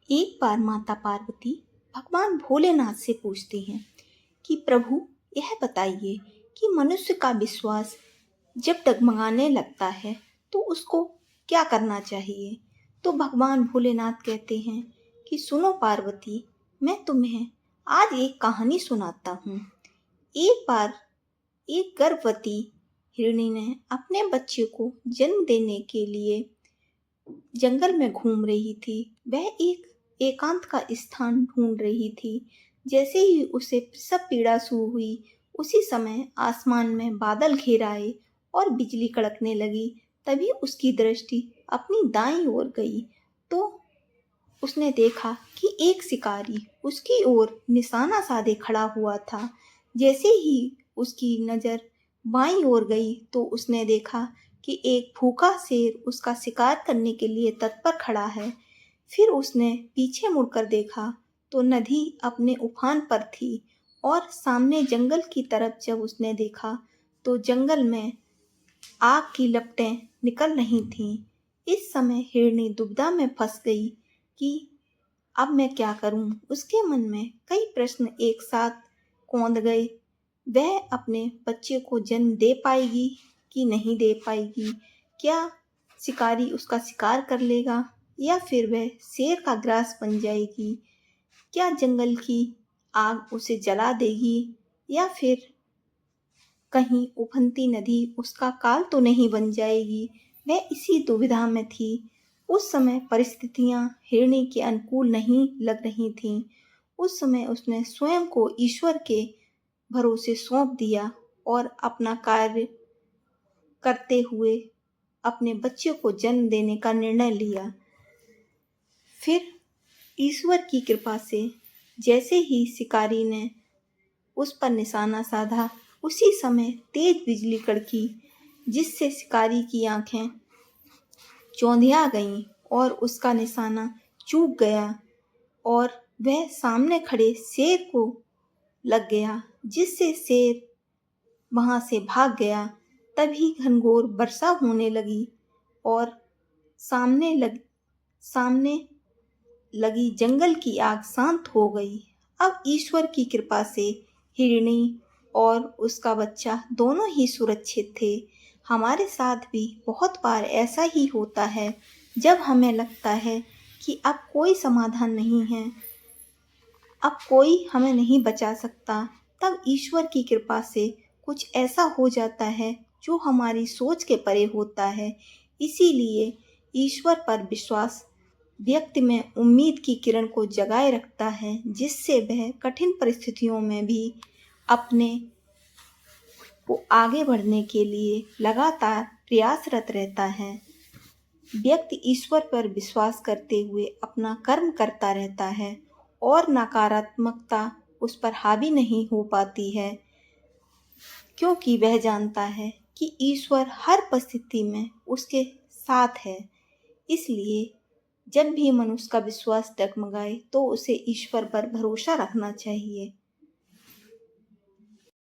एक बार माता पार्वती भगवान भोलेनाथ से पूछती हैं कि प्रभु, यह बताइए कि मनुष्य का विश्वास जब डगमगाने लगता है तो उसको क्या करना चाहिए। तो भगवान भोलेनाथ कहते हैं कि सुनो पार्वती, मैं तुम्हें आज एक कहानी सुनाता हूँ। एक बार एक गर्भवती हिरणी ने अपने बच्चे को जन्म देने के लिए जंगल में घूम रही थी। वह एक एकांत का स्थान ढूंढ रही थी। जैसे ही उसे प्रसव पीड़ा शुरू हुई, उसी समय आसमान में बादल घेर आए और बिजली कड़कने लगी। तभी उसकी दृष्टि अपनी दाईं ओर गई तो उसने देखा कि एक शिकारी उसकी ओर निशाना साधे खड़ा हुआ था। जैसे ही उसकी नज़र बाईं ओर गई तो उसने देखा कि एक भूखा शेर उसका शिकार करने के लिए तत्पर खड़ा है। फिर उसने पीछे मुड़कर देखा तो नदी अपने उफान पर थी और सामने जंगल की तरफ जब उसने देखा तो जंगल में आग की लपटें निकल रही थीं। इस समय हिरनी दुविधा में फंस गई कि अब मैं क्या करूं। उसके मन में कई प्रश्न एक साथ कौंध गए। वह अपने बच्चे को जन्म दे पाएगी कि नहीं दे पाएगी? क्या शिकारी उसका शिकार कर लेगा या फिर वह शेर का ग्रास बन जाएगी? क्या जंगल की आग उसे जला देगी या फिर कहीं उफनती नदी उसका काल तो नहीं बन जाएगी? वह इसी दुविधा में थी। उस समय परिस्थितियां हिरणी के अनुकूल नहीं लग रही थीं। उस समय उसने स्वयं को ईश्वर के भरोसे सौंप दिया और अपना कार्य करते हुए अपने बच्चे को जन्म देने का निर्णय लिया। फिर ईश्वर की कृपा से जैसे ही शिकारी ने उस पर निशाना साधा, उसी समय तेज बिजली कड़की, जिससे शिकारी की आंखें चौंधिया गईं और उसका निशाना चूक गया और वह सामने खड़े शेर को लग गया, जिससे शेर वहां से भाग गया। तभी घनघोर वर्षा होने लगी और सामने लगी जंगल की आग शांत हो गई। अब ईश्वर की कृपा से हिरणी और उसका बच्चा दोनों ही सुरक्षित थे। हमारे साथ भी बहुत बार ऐसा ही होता है। जब हमें लगता है कि अब कोई समाधान नहीं है, अब कोई हमें नहीं बचा सकता, तब ईश्वर की कृपा से कुछ ऐसा हो जाता है जो हमारी सोच के परे होता है। इसीलिए ईश्वर पर विश्वास व्यक्ति में उम्मीद की किरण को जगाए रखता है, जिससे वह कठिन परिस्थितियों में भी अपने को आगे बढ़ने के लिए लगातार प्रयासरत रहता है। व्यक्ति ईश्वर पर विश्वास करते हुए अपना कर्म करता रहता है और नकारात्मकता उस पर हावी नहीं हो पाती है, क्योंकि वह जानता है कि ईश्वर हर परिस्थिति में उसके साथ है। इसलिए जब भी मनुष्य का विश्वास डगमगाए तो उसे ईश्वर पर भरोसा रखना चाहिए।